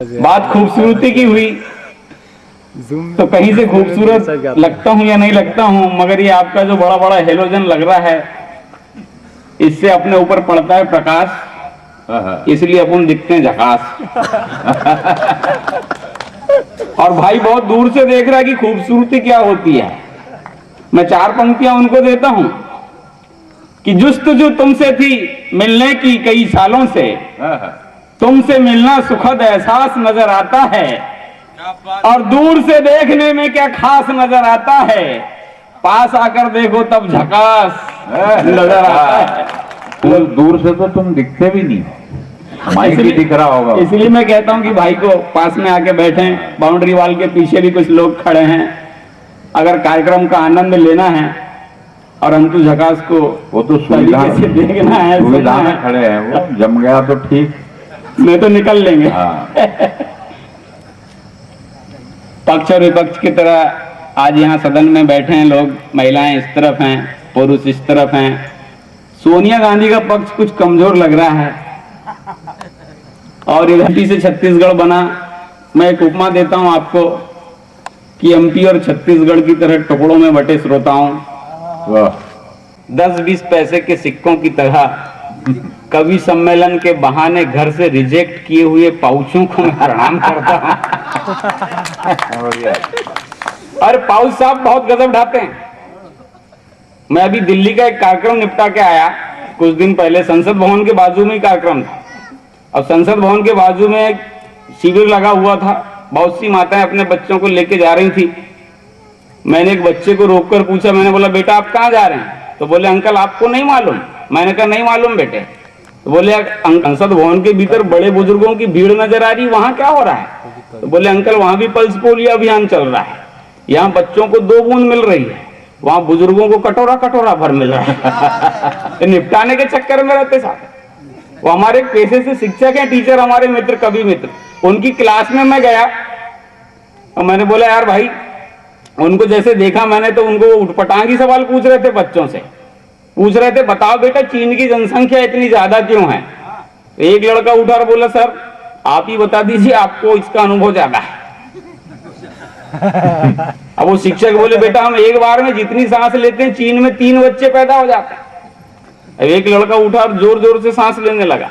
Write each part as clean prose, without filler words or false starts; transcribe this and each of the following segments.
बात खूबसूरती की हुई तो कहीं से खूबसूरत लगता हूँ या नहीं लगता हूँ, मगर ये आपका जो बड़ा बड़ा हेलोजन लग रहा है, इससे अपने ऊपर पड़ता है प्रकाश, इसलिए अपन दिखते हैं झकास। और भाई बहुत दूर से देख रहा है कि खूबसूरती क्या होती है। मैं चार पंक्तियां उनको देता हूं कि जुस्तजू तुमसे थी मिलने की कई सालों से, तुमसे मिलना सुखद एहसास नजर आता है, और दूर से देखने में क्या खास नजर आता है, पास आकर देखो तब झकास नजर आता है। दूर से तो तुम दिखते भी नहीं, माइक ही दिख रहा होगा। इसलिए मैं कहता हूं कि भाई को पास में आके बैठे, बाउंड्री वॉल के पीछे भी कुछ लोग खड़े हैं, अगर कार्यक्रम का आनंद लेना है और हम तो झकास को वो तो सुविधा से देखना है, सुविधा में खड़े हैं, वो जम गया तो ठीक, नहीं तो निकल लेंगे। हाँ। पक्ष और विपक्ष की तरह आज यहाँ सदन में बैठे हैं लोग, महिलाएं इस तरफ हैं, पुरुष इस तरफ हैं। सोनिया गांधी का पक्ष कुछ कमजोर लग रहा है और एमपी से छत्तीसगढ़ बना। मैं एक उपमा देता हूं आपको कि एमपी और छत्तीसगढ़ की तरह टुकड़ों में बटे श्रोताओं, 10-20 पैसे के सिक्कों की तरह कवि सम्मेलन के बहाने घर से रिजेक्ट किए हुए पाउचों को मैं प्रणाम करता हूं। अरे पाउच साहब बहुत गजब ढाते हैं। मैं अभी दिल्ली का एक कार्यक्रम निपटा के आया कुछ दिन पहले, संसद भवन के बाजू में ही कार्यक्रम था। अब संसद भवन के बाजू में एक शिविर लगा हुआ था, बहुत सी माताएं अपने बच्चों को लेके जा रही थी। मैंने एक बच्चे को रोककर पूछा, मैंने बोला बेटा आप कहाँ जा रहे हैं? तो बोले अंकल आपको नहीं मालूम। मैंने कहा नहीं मालूम बेटे। तो बोले संसद भवन के भीतर बड़े बुजुर्गों की भीड़ नजर आ रही, वहां क्या हो रहा है? तो बोले अंकल वहां भी पल्स पोलियो अभियान चल रहा है, यहाँ बच्चों को 2 बूंद मिल रही है, वहां बुजुर्गों को कटोरा कटोरा भर मिल रहा है। निपटाने के चक्कर में रहते साथ। वो हमारे पेशे से शिक्षक हैं, टीचर, हमारे मित्र, कवि मित्र, उनकी क्लास में मैं गया और मैंने बोला यार भाई, उनको जैसे देखा मैंने तो उनको उठपटांगी सवाल पूछ रहे थे, बच्चों से पूछ रहे थे बताओ बेटा चीन की जनसंख्या इतनी ज्यादा क्यों है? तो एक लड़का उठा और बोला सर आप ही बता दीजिए, आपको इसका अनुभव ज्यादा है। अब वो शिक्षक बोले बेटा हम एक बार में जितनी सांस लेते हैं चीन में 3 बच्चे पैदा हो जाते हैं। एक लड़का उठा और जोर जोर से सांस लेने लगा।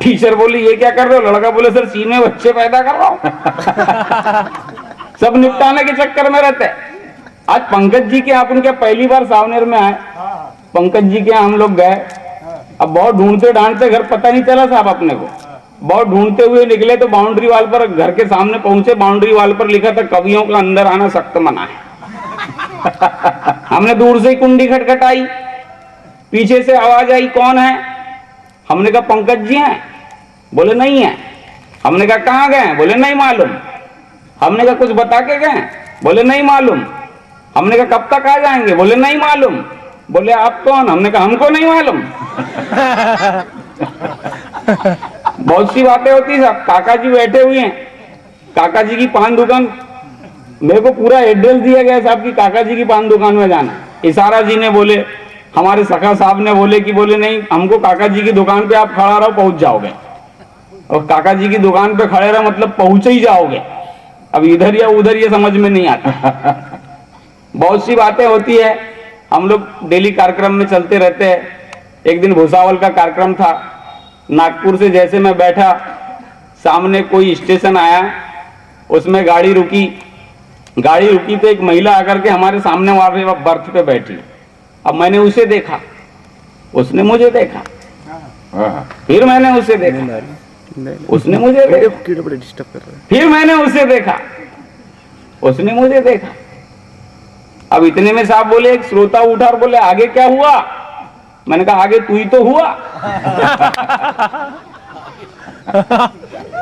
टीचर बोली ये क्या कर रहे हो? लड़का बोले सर चीन में बच्चे पैदा कर रहा हूं। सब निपटाने के चक्कर में रहते हैं। आज पंकज जी के आप उनके पहली बार सावनेर में आए, पंकज जी के हम लोग गए। अब बहुत ढूंढते ढांढते घर पता नहीं चला साहब अपने को, बहुत ढूंढते हुए निकले तो बाउंड्री वॉल पर, घर के सामने पहुंचे, बाउंड्री वॉल पर लिखा था कवियों का अंदर आना सख्त मना है। हमने दूर से ही कुंडी खटखटाई, पीछे से आवाज आई कौन है? हमने कहा पंकज जी हैं। बोले नहीं है। हमने कहा कहाँ गए? बोले नहीं मालूम। हमने कहा कुछ बता के गए? बोले नहीं मालूम। हमने कहा कब तक आ जाएंगे? बोले नहीं मालूम। बोले आप कौन? हमने कहा हमको नहीं मालूम। बहुत सी बातें होती साहब। काका जी बैठे हुए हैं, काका जी की पान दुकान, मेरे को पूरा एड्रेस दिया गया साहब की काका जी की पान दुकान में जाना। इशारा जी ने बोले, हमारे सखा साहब ने बोले कि बोले नहीं हमको काका जी की दुकान पे आप खड़ा रहो पहुंच जाओगे। और काका जी की दुकान पे खड़े रहो मतलब पहुंच ही जाओगे। अब इधर या उधर ये समझ में नहीं आता। बहुत सी बातें होती है, हम लोग डेली कार्यक्रम में चलते रहते हैं। एक दिन भुसावल का कार्यक्रम था, नागपुर से जैसे मैं बैठा, सामने कोई स्टेशन आया, उसमें गाड़ी रुकी तो एक महिला आकर के हमारे सामने वाले बर्थ पे बैठी। अब मैंने उसे देखा, उसने मुझे देखा, फिर मैंने उसे देखा, उसने मुझे देखा, फिर मैंने उसे देखा, उसने मुझे देखा। अब इतने में साहब बोले, एक श्रोता उठा और बोले आगे क्या हुआ? मैंने कहा आगे तू ही तो हुआ।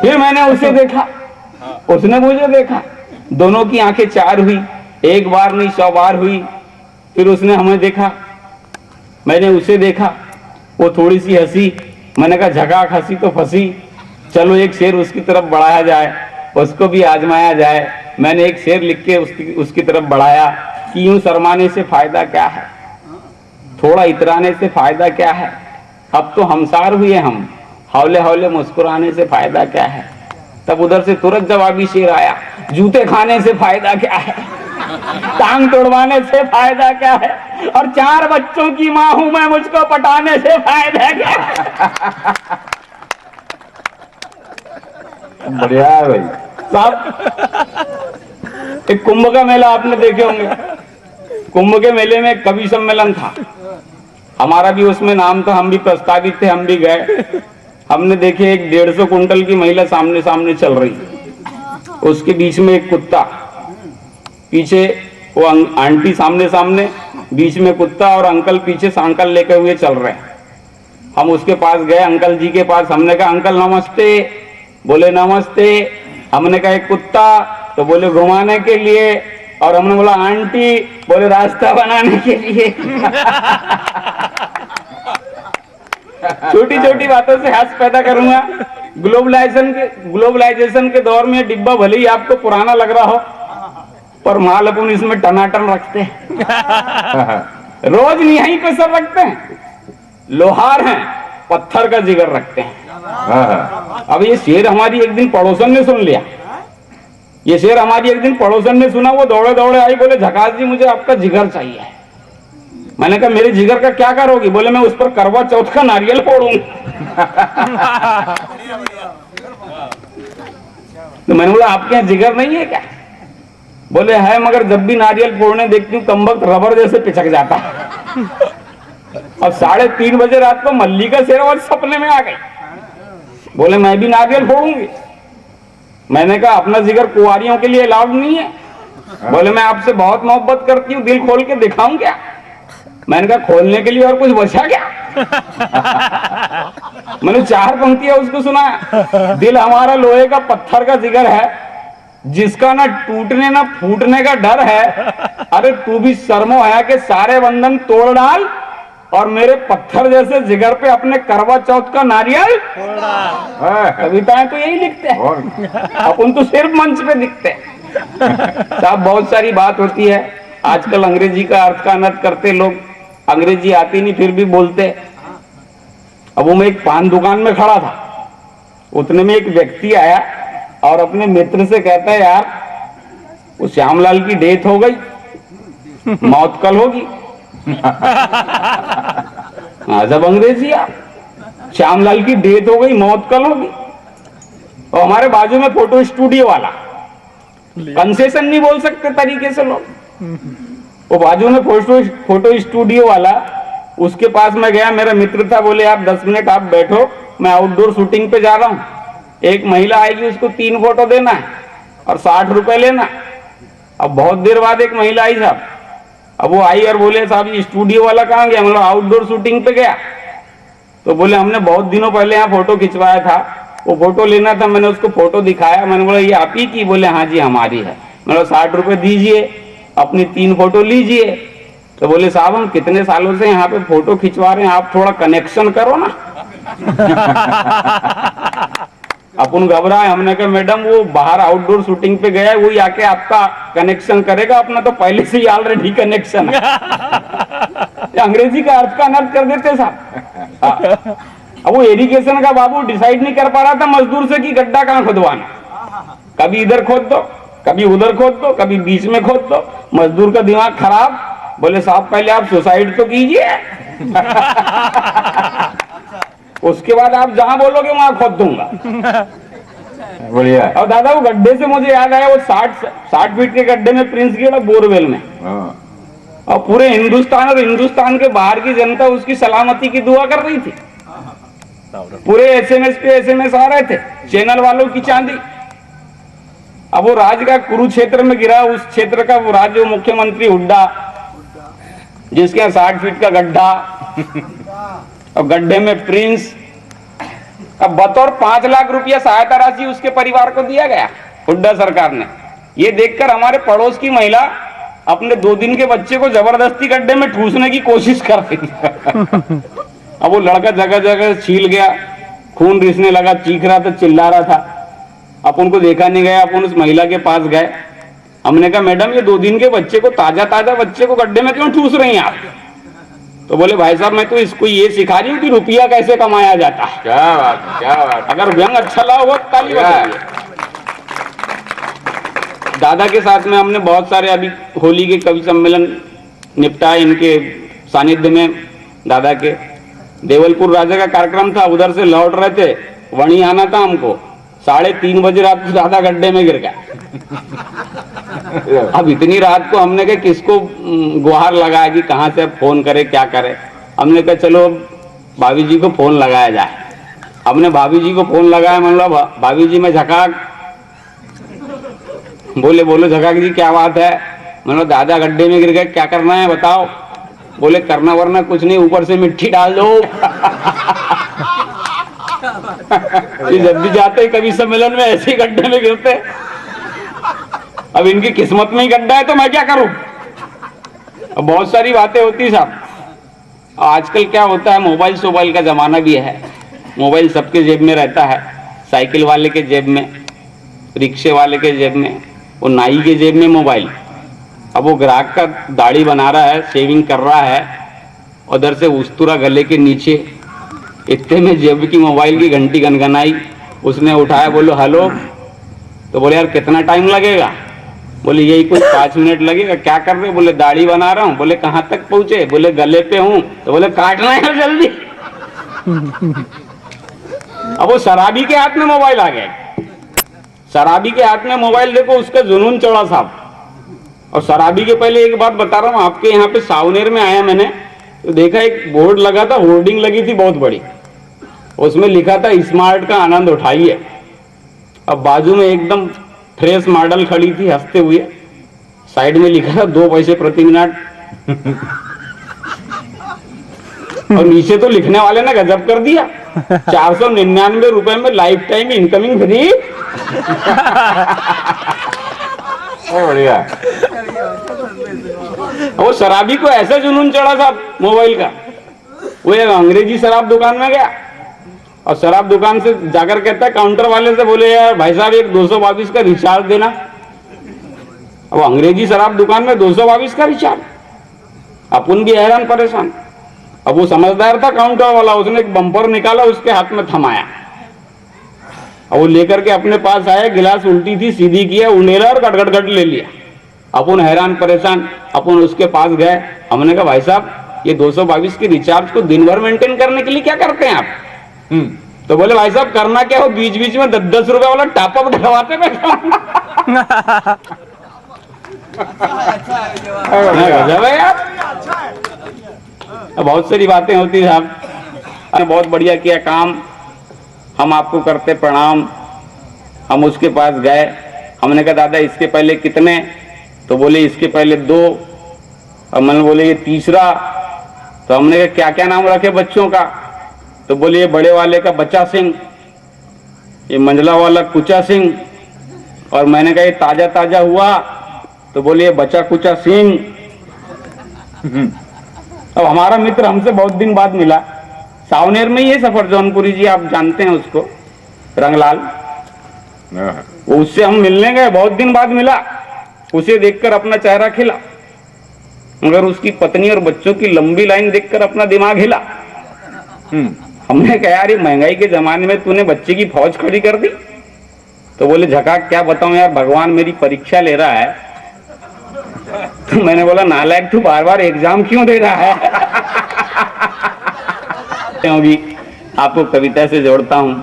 फिर मैंने उसे देखा, उसने मुझे देखा, दोनों की आंखें 4 हुई, एक बार नहीं 100 बार हुई। फिर उसने हमें देखा, मैंने उसे देखा, वो थोड़ी सी हंसी। मैंने कहा झकाक हंसी तो फंसी, चलो एक शेर उसकी तरफ बढ़ाया जाए, उसको भी आजमाया जाए। मैंने एक शेर लिख के उसकी तरफ बढ़ाया कि यूं शर्माने से फायदा क्या है, थोड़ा इतराने से फायदा क्या है, अब तो हमसार हुए हम, हौले हौले मुस्कुराने से फायदा क्या है। तब उधर से तुरंत जवाबी शेर आया, जूते खाने से फायदा क्या है, टांग तोड़वाने से फायदा क्या है, और 4 बच्चों की माँ हूं मैं, मुझको पटाने से फायदा क्या है। बढ़िया है भाई साहब, एक कुंभ का मेला आपने देखे होंगे, कुंभ के मेले में कवि सम्मेलन था, हमारा भी उसमें नाम था, हम भी प्रस्तावित थे, हम भी गए। हमने देखे एक 150 कुंटल की महिला सामने सामने चल रही, उसके बीच में एक कुत्ता, पीछे वो आंटी सामने सामने, बीच में कुत्ता, और अंकल पीछे सांकल लेकर हुए चल रहे हैं। हम उसके पास गए, अंकल जी के पास, हमने कहा अंकल नमस्ते, बोले नमस्ते। हमने कहा एक कुत्ता, तो बोले घुमाने के लिए, और हमने बोला आंटी, बोले रास्ता बनाने के लिए। छोटी छोटी बातों से हंस पैदा करूंगा। ग्लोबलाइजेशन के दौर में डिब्बा भले ही आपको पुराना लग रहा हो, पर माल अपन इसमें टनाटन रखते हैं, रोज यहीं पे सब रखते हैं, लोहार हैं, पत्थर का जिगर रखते हैं। अब ये शेर हमारी एक दिन पड़ोसन ने सुन लिया, ये शेर हमारी एक दिन पड़ोसन ने सुना, वो दौड़े दौड़े आई, बोले झकास जी मुझे आपका जिगर चाहिए। मैंने कहा मेरे जिगर का क्या करोगी? बोले मैं उस पर करवा चौथ का नारियल फोड़ूंगी। तो मैंने बोला आपके यहाँ जिगर नहीं है क्या? बोले है, मगर जब भी नारियल फोड़ने देखती हूँ कम वक्त रबर जैसे पिचक जाता है। अब 3:30 बजे रात को मल्लिका शेरावत सपने में आ गई, बोले मैं भी नारियल फोड़ूंगी। मैंने कहा अपना जिगर कुंवारियों के लिए अलाउड नहीं है। बोले मैं आपसे बहुत मोहब्बत करती हूँ, दिल खोल के दिखाऊं क्या? मैंने कहा खोलने के लिए और कुछ बचा क्या? मैंने 4 पंक्तियां उसको सुनाया, दिल हमारा लोहे का पत्थर का जिगर है, जिसका ना टूटने ना फूटने का डर है। अरे तू भी शर्मो है कि सारे बंधन तोड़ डाल, और मेरे पत्थर जैसे जिगर पे अपने करवा चौथ का नारियल। कविताएं तो यही लिखते हैं, अपन तो सिर्फ मंच पे दिखते हैं। साहब बहुत सारी बात होती है, आजकल अंग्रेजी का अर्थ का अनर्थ करते लोग, अंग्रेजी आती नहीं फिर भी बोलते। अब वो मैं एक पान दुकान में खड़ा था, उतने में एक व्यक्ति आया और अपने मित्र से कहता है यार वो श्यामलाल की डेथ हो गई, मौत कल होगी। जब अंग्रेजी आ, श्यामलाल की डेथ हो गई, मौत कल होगी। और हमारे बाजू में फोटो स्टूडियो वाला, कंसेशन नहीं बोल सकते तरीके से लोग, वो बाजू में फोटो स्टूडियो वाला, उसके पास में गया, मेरा मित्र था, बोले आप 10 मिनट आप बैठो, मैं आउटडोर शूटिंग पे जा रहा हूँ, एक महिला आएगी उसको 3 फोटो देना है और 60 रुपए लेना। अब बहुत देर बाद एक महिला आई साहब, अब वो आई और बोले साहब ये स्टूडियो वाला कहाँ गया? मतलब आउटडोर शूटिंग पे गया। तो बोले हमने बहुत दिनों पहले यहाँ फोटो खिंचवाया था, वो फोटो लेना था, मैंने उसको फोटो दिखाया, मैंने बोला ये आप ही की? बोले हाँ जी हमारी है। मैंने 60 रुपए दीजिए, अपनी 3 फोटो लीजिए। तो बोले साहब हम कितने सालों से यहाँ पे फोटो खिंचवा रहे हैं, आप थोड़ा कनेक्शन करो ना। अपन घबराए, हमने कहा मैडम वो बाहर आउटडोर शूटिंग पे गया है, वही आके आपका कनेक्शन करेगा, अपना तो पहले से ही ऑलरेडी कनेक्शन है। अंग्रेजी का अर्थ का अनर्थ कर देते साहब। अब वो एरिगेशन का बाबू डिसाइड नहीं कर पा रहा था मजदूर से कि गड्ढा कहाँ खुदवाना, कभी इधर खोद दो, कभी उधर खोद दो, कभी बीच में खोद दो। मजदूर का दिमाग खराब, बोले साहब पहले आप सुसाइड तो कीजिए, उसके बाद आप जहां बोलोगे वहां खोद दूंगा। बढ़िया। और दादा वो गड्ढे से मुझे याद आया, वो 60 फीट के गड्ढे में प्रिंस गिरा बोरवेल में, और पूरे हिंदुस्तान और हिंदुस्तान के बाहर की जनता उसकी सलामती की दुआ कर रही थी। पूरे एसएमएस पे एसएमएस आ रहे थे, चैनल वालों की चांदी। अब वो राज्य का कुरुक्षेत्र में गिरा, उस क्षेत्र का वो राज्य मुख्यमंत्री हुड्डा, जिसके यहाँ 60 फीट का गड्ढा और गड्ढे में प्रिंस। अब बतौर 5 लाख रुपया सहायता राशि उसके परिवार को दिया गया हुड्डा सरकार ने। ये देखकर हमारे पड़ोस की महिला अपने 2 दिन के बच्चे को जबरदस्ती गड्ढे में ठूसने की कोशिश कर रही थी। अब वो लड़का जगह जगह छील गया, खून रिसने लगा, चीख रहा था, चिल्ला रहा था। अपन को देखा नहीं गया, अपन उस महिला के पास गए, हमने कहा मैडम ये 2 दिन के बच्चे को, ताजा बच्चे को गड्ढे में क्यों ठूस रही हैं आप? तो बोले भाई साहब मैं तो इसको ये सिखा रही हूँ कि रुपया कैसे कमाया जाता है। क्या बात, क्या बात। अगर व्यंग अच्छा लगा होगा ताली बजाइए। दादा के साथ में हमने बहुत सारे अभी होली के कवि सम्मेलन निपटाए इनके सानिध्य में। दादा के देवलपुर राजा का कार्यक्रम था, उधर से लौट रहे थे, वहीं आना था हमको। 3:30 बजे रात को दादा गड्ढे में गिर गया। अब इतनी रात को हमने कहा किसको गुहार लगाया कि कहाँ से फोन करे क्या करे। हमने कहा चलो भाभी जी को फोन लगाया जाए। हमने भाभी जी को फोन लगाया, मतलब भाभी जी में झकाक बोले, बोलो झकाक जी क्या बात है। मतलब दादा गड्ढे में गिर गए, क्या करना है बताओ। बोले करना वरना कुछ नहीं, ऊपर से मिट्टी डाल दो। जब भी जाते कभी सम्मेलन में ऐसे ही गड्ढे में गिरते। अब इनकी किस्मत में ही गड्ढा है तो मैं क्या करूं। अब बहुत सारी बातें होती साहब। आजकल क्या होता है, मोबाइल का जमाना भी है। मोबाइल सबके जेब में रहता है, साइकिल वाले के जेब में, रिक्शे वाले के जेब में, वो नाई के जेब में मोबाइल। अब वो ग्राहक का दाढ़ी बना रहा है, शेविंग कर रहा है, उधर से उस्तरा गले के नीचे, इतने में जेब की मोबाइल की घंटी गनगनाई। उसने उठाया, बोलो हेलो। तो बोले यार कितना टाइम लगेगा। बोले यही कुछ 5 मिनट लगेगा। क्या कर रहे हो। बोले दाढ़ी बना रहा हूँ। बोले कहाँ तक पहुंचे। बोले गले पे हूँ। तो बोले काटना है जल्दी। अब वो शराबी के हाथ में मोबाइल आ गया। शराबी के हाथ में मोबाइल, देखो उसका जुनून चढ़ा साहब। और शराबी के पहले एक बात बता रहा हूँ, आपके यहाँ पे सावनेर में आया मैंने तो देखा एक बोर्ड लगा था, होर्डिंग लगी थी बहुत बड़ी, उसमें लिखा था स्मार्ट का आनंद उठाइए। अब बाजू में एकदम फ्रेश मॉडल खड़ी थी हंसते हुए, साइड में लिखा था 2 पैसे प्रति मिनट। और नीचे तो लिखने वाले ने गजब कर दिया, 499 रुपए में लाइफ टाइम इनकमिंग फ्री। बढ़िया। वो शराबी को ऐसा जुनून चढ़ा था मोबाइल का, वो एक अंग्रेजी शराब दुकान में गया और शराब दुकान से जाकर कहता है काउंटर वाले से, बोले यार भाई साहब एक 222 का रिचार्ज देना। अब अंग्रेजी शराब दुकान में 222 का रिचार्ज, अपन भी हैरान परेशान। अब वो समझदार था काउंटर वाला, उसने एक बम्पर निकाला, उसके हाथ में थमाया और वो लेकर के अपने पास आया, गिलास उल्टी थी सीधी किया, उंडेला और गट ले लिया। अपन हैरान परेशान, अपन उसके पास गए। हमने कहा भाई साहब ये 222 के रिचार्ज को दिन भर मेंटेन करने के लिए क्या करते हैं आप। तो बोले भाई साहब करना क्या हो, बीच बीच में 10-10 रुपए वाला टॉपअप डलवाते बैठा। गजब है यार। बहुत सारी बातें होती है साहब। आपने बहुत बढ़िया किया काम, हम आपको करते प्रणाम। हम उसके पास गए, हमने कहा दादा इसके पहले कितने। तो बोले इसके पहले 2। और मैंने बोले ये तीसरा। तो हमने कहा क्या क्या नाम रखे बच्चों का। तो बोले ये बड़े वाले का बच्चा सिंह, ये मंझला वाला कुचा सिंह, और मैंने कहा ये ताजा ताजा हुआ। तो बोले ये बच्चा कुचा सिंह। अब हमारा मित्र हमसे बहुत दिन बाद मिला, सावनेर में ही है सफर जौनपुरी जी, आप जानते हैं उसको, रंगलाल। वो उससे हम मिलने गए, बहुत दिन बाद मिला। उसे देखकर अपना चेहरा खिला, मगर उसकी पत्नी और बच्चों की लंबी लाइन देखकर अपना दिमाग हिला। हमने कहा यार ये महंगाई के जमाने में तूने बच्चे की फौज खड़ी कर दी। तो बोले झकाक क्या बताऊं यार, भगवान मेरी परीक्षा ले रहा है। तो मैंने बोला नालायक तू बार बार एग्जाम क्यों दे रहा है। अभी आपको कविता से जोड़ता हूं,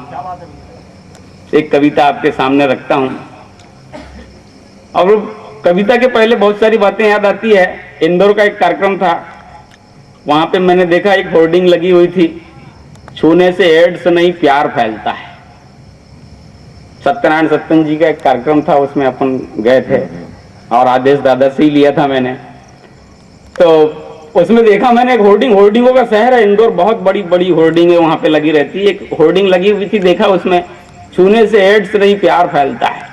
एक कविता आपके सामने रखता हूं। और कविता के पहले बहुत सारी बातें याद आती है। इंदौर का एक कार्यक्रम था, वहां पे मैंने देखा एक होर्डिंग लगी हुई थी, छूने से एड्स नहीं प्यार फैलता है। सत्यनारायण सत्तन जी का एक कार्यक्रम था, उसमें अपन गए थे और आदेश दादा से ही लिया था मैंने। तो उसमें देखा मैंने एक होर्डिंग, होर्डिंगों का शहर है इंदौर, बहुत बड़ी बड़ी होर्डिंग है वहां पे लगी रहती है। एक होर्डिंग लगी हुई थी, देखा उसमें छूने से एड्स नहीं प्यार फैलता है।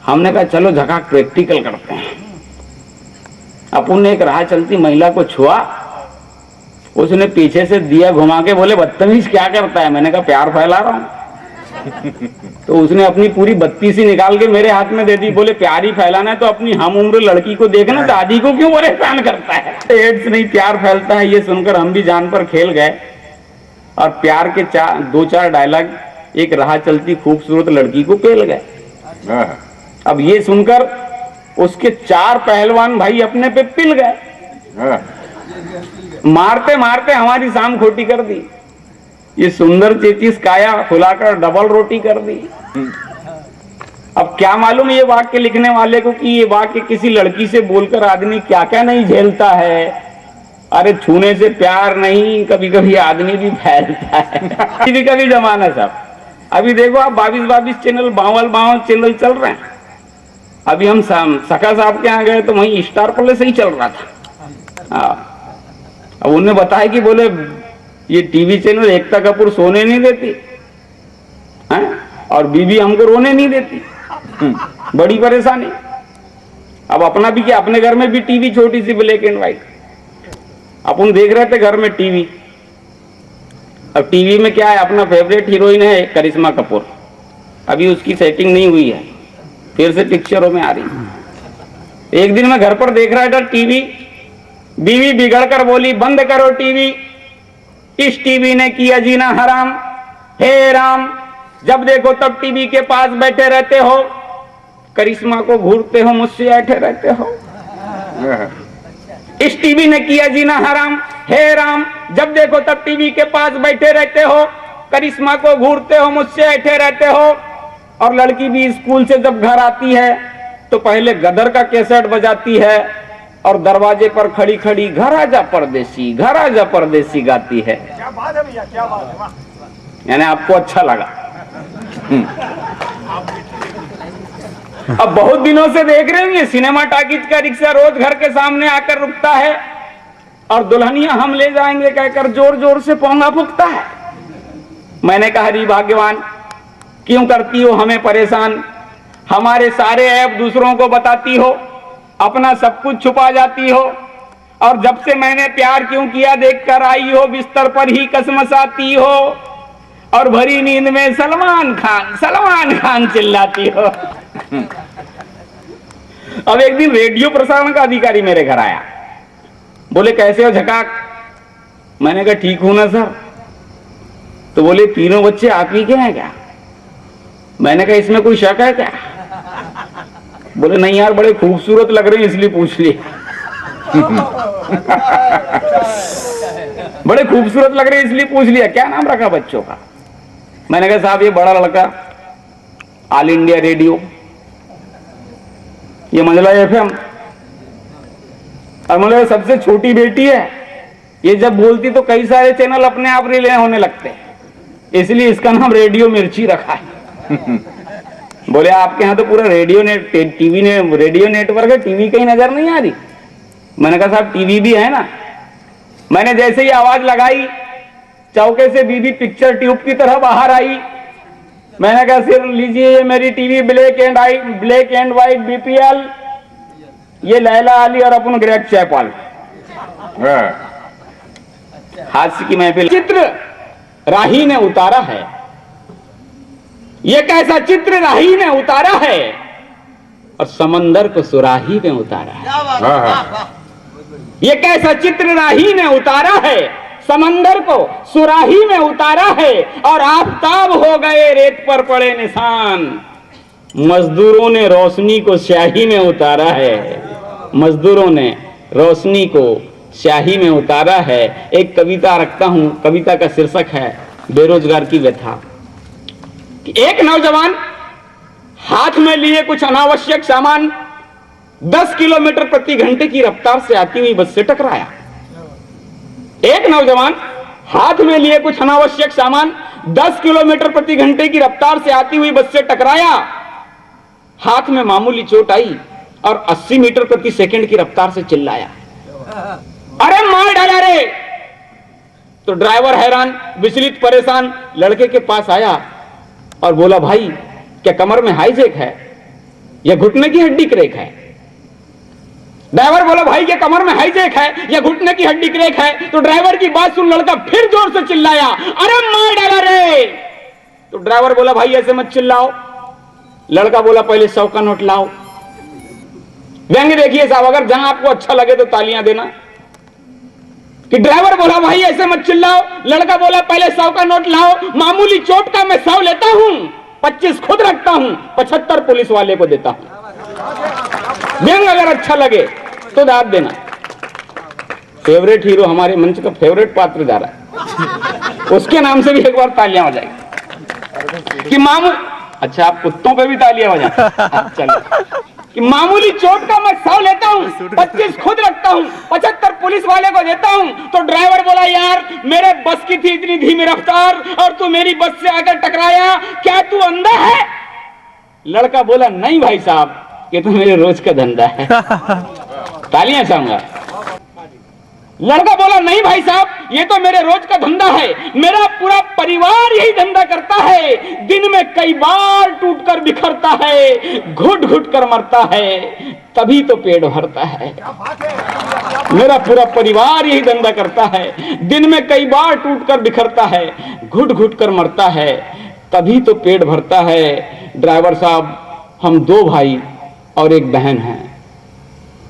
हमने कहा चलो झकाक प्रैक्टिकल करते हैं। अपन ने एक राह चलती महिला को छुआ, उसने पीछे से दिया घुमा के बोले बदतमीज क्या करता है। मैंने कहा प्यार फैला रहा हूं। तो उसने अपनी पूरी बत्ती सी निकाल के मेरे हाथ में दे दी, बोले प्यार ही फैलाना है तो अपनी हम उम्र लड़की को देखना, दादी को क्यों परेशान करता है। एड्स नहीं प्यार फैलता है, ये सुनकर हम भी जान पर खेल गए और प्यार के 2-4 डायलॉग एक राह चलती खूबसूरत लड़की को पेल गए। अब ये सुनकर उसके 4 पहलवान भाई अपने पे पिल गए, हाँ, मारते मारते हमारी शाम खोटी कर दी। ये सुंदर चेचिस काया फुलाकर डबल रोटी कर दी। अब क्या मालूम ये वाक्य लिखने वाले को कि ये वाक्य किसी लड़की से बोलकर आदमी क्या क्या नहीं झेलता है। अरे छूने से प्यार नहीं, कभी कभी आदमी भी फैलता है। कभी कभी जमाना साहब, अभी देखो आप 22 चैनल, 52 चैनल चल रहे हैं। अभी हम सखा साहब के यहाँ गए तो वहीं स्टार प्लस से ही चल रहा था। अब उन्होंने बताया कि बोले ये टीवी चैनल एकता कपूर सोने नहीं देती है और बीबी हमको रोने नहीं देती। बड़ी परेशानी। अब अपना भी क्या, अपने घर में भी टीवी छोटी सी ब्लैक एंड व्हाइट, अपन देख रहे थे घर में टीवी। अब टीवी में क्या है, अपना फेवरेट हीरोइन है करिश्मा कपूर, अभी उसकी सेटिंग नहीं हुई है, फिर से पिक्चरों में आ रही है। एक दिन मैं घर पर देख रहा था टीवी, बीवी बिगड़कर बोली बंद करो टीवी, इस टीवी ने किया जीना हराम। हे राम, जब देखो तब टीवी के पास बैठे रहते हो, करिश्मा को घूरते हो, मुझसे ऐठे रहते हो। इस टीवी ने किया जीना हराम। हे राम, जब देखो तब टीवी के पास बैठे रहते हो, करिश्मा को घूरते हो, मुझसे ऐठे रहते हो। और लड़की भी स्कूल से जब घर आती है तो पहले गदर का कैसेट बजाती है और दरवाजे पर खड़ी खड़ी घर आजा परदेसी, घर आजा परदेसी गाती है। क्या बात है भैया, क्या बात है, वाह। यानी आपको अच्छा लगा। अब बहुत दिनों से देख रहे हैं सिनेमा टाकीज का रिक्शा रोज घर के सामने आकर रुकता है और दुल्हनिया हम ले जाएंगे कहकर जोर जोर से पोंगा फूकता है। मैंने कहा री भाग्यवान, क्यों करती हो हमें परेशान, हमारे सारे ऐप दूसरों को बताती हो, अपना सब कुछ छुपा जाती हो, और जब से मैंने प्यार क्यों किया देखकर आई हो, बिस्तर पर ही कसमसाती हो और भरी नींद में सलमान खान चिल्लाती हो। अब एक दिन रेडियो प्रसारण का अधिकारी मेरे घर आया, बोले कैसे हो झकाक। मैंने कहा ठीक हूं ना सर। तो बोले तीनों बच्चे आप ही के हैं क्या। मैंने कहा इसमें कोई शक है क्या। बोले नहीं यार, बड़े खूबसूरत लग रहे हैं इसलिए पूछ लिया। बड़े खूबसूरत लग रहे हैं इसलिए पूछ लिया, क्या नाम रखा बच्चों का। मैंने कहा साहब ये बड़ा लड़का ऑल इंडिया रेडियो, ये मंझला एफएम, और मतलब सबसे छोटी बेटी है, ये जब बोलती तो कई सारे चैनल अपने आप रिले होने लगते हैं, इसलिए इसका नाम रेडियो मिर्ची रखा है। बोले आपके यहाँ तो पूरा रेडियो रेडियो नेटवर्क है, टीवी कहीं नजर नहीं आ रही। मैंने कहा साहब टीवी भी है ना। मैंने जैसे ही आवाज लगाई, चौके से बीबी पिक्चर ट्यूब की तरह बाहर आई। मैंने कहा सिर लीजिए, ये मेरी TV black and white BPL, ये लैला अली और अपन ग्रेग चैपल। हास्य की महफिल। चित्र राही ने उतारा है, ये कैसा चित्र राही ने उतारा है, और समंदर को सुराही में उतारा है। ये कैसा चित्र राही ने उतारा है, समंदर को सुराही में उतारा है, और आफताब हो गए रेत पर पड़े निशान। मजदूरों ने रोशनी को स्याही में उतारा है, मजदूरों ने रोशनी को स्याही में उतारा है। एक कविता रखता हूं, कविता का शीर्षक है बेरोजगार की व्यथा। एक नौजवान हाथ में लिए कुछ अनावश्यक सामान 10 किलोमीटर प्रति घंटे की रफ्तार से आती हुई बस से टकराया। एक नौजवान हाथ में लिए कुछ अनावश्यक सामान 10 किलोमीटर प्रति घंटे की रफ्तार से आती हुई बस से टकराया। हाथ में मामूली चोट आई और 80 मीटर प्रति सेकंड की रफ्तार से चिल्लाया, अरे मार डाला रे। तो ड्राइवर हैरान, विचलित, परेशान लड़के के पास आया और बोला भाई क्या कमर में हाईजैक है या घुटने की हड्डी क्रैक है। ड्राइवर बोला भाई क्या कमर में हाईजैक है या घुटने की हड्डी क्रैक है। तो ड्राइवर की बात सुन लड़का फिर जोर से चिल्लाया, अरे मार डाला रे। तो ड्राइवर बोला भाई ऐसे मत चिल्लाओ। लड़का बोला पहले 100 का नोट लाओ। व्यंग्य देखिए साहब, अगर जहां आपको अच्छा लगे तो तालियां देना। कि ड्राइवर बोला भाई ऐसे मत चिल्लाओ। लड़का बोला पहले 100 का नोट लाओ, मामूली चोट का मैं 100 लेता हूं, 25 खुद रखता हूं, 75 पुलिस वाले को देता हूं। व्यंग अगर अच्छा लगे तो दाद देना। फेवरेट हीरो, हमारे मंच का फेवरेट पात्र जा रहा है, उसके नाम से भी एक बार तालियां हो जाएगी कि मामू, अच्छा आप कुत्तों पे भी तालियां हो जाए, चलो, कि मामूली चोट का मैं 100 लेता हूँ, 25 खुद रखता हूँ, 75 पुलिस वाले को देता हूँ। तो ड्राइवर बोला यार मेरे बस की थी इतनी धीमी रफ्तार और तू मेरी बस से आकर टकराया, क्या तू अंधा है? लड़का बोला नहीं भाई साहब, ये तो मेरे रोज का धंधा है। तालियां चाहूंगा। लड़का बोला नहीं भाई साहब, ये तो मेरे रोज का धंधा है, मेरा पूरा परिवार यही धंधा करता है, दिन में कई बार टूटकर बिखरता है, घुट घुट कर मरता है, तभी तो पेट भरता है। मेरा पूरा परिवार यही धंधा करता है, दिन में कई बार टूटकर बिखरता है, घुट घुट कर मरता है, तभी तो पेट भरता है। ड्राइवर साहब हम 2 भाई और एक बहन हैं,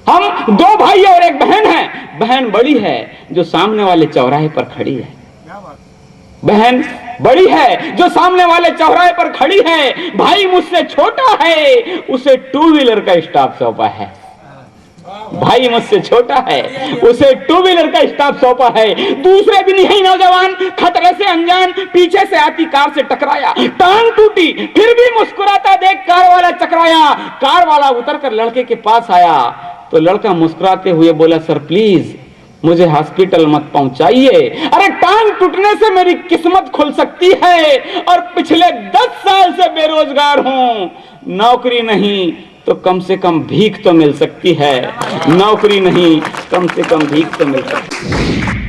हम 2 भाई और एक बहन हैं। बहन बड़ी है जो सामने वाले चौराहे पर खड़ी है, बहन बड़ी है जो सामने वाले चौराहे पर खड़ी है। भाई मुझसे छोटा है, उसे 2 व्हीलर का स्टाफ सौंपा है। भाई मुझसे छोटा है, उसे 2 व्हीलर का स्टाफ सौंपा है। दूसरे दिन यही नौजवान खतरे से अनजान पीछे से आती कार से टकराया, टांग टूटी, फिर भी मुस्कुराता देख कार वाला चकराया। कार वाला उतरकर लड़के के पास आया तो लड़का मुस्कुराते हुए बोला सर प्लीज मुझे हॉस्पिटल मत पहुंचाइए, अरे टांग टूटने से मेरी किस्मत खुल सकती है और पिछले 10 साल से बेरोजगार हूं, नौकरी नहीं तो कम से कम भीख तो मिल सकती है, नौकरी नहीं कम से कम भीख तो मिल सकती है।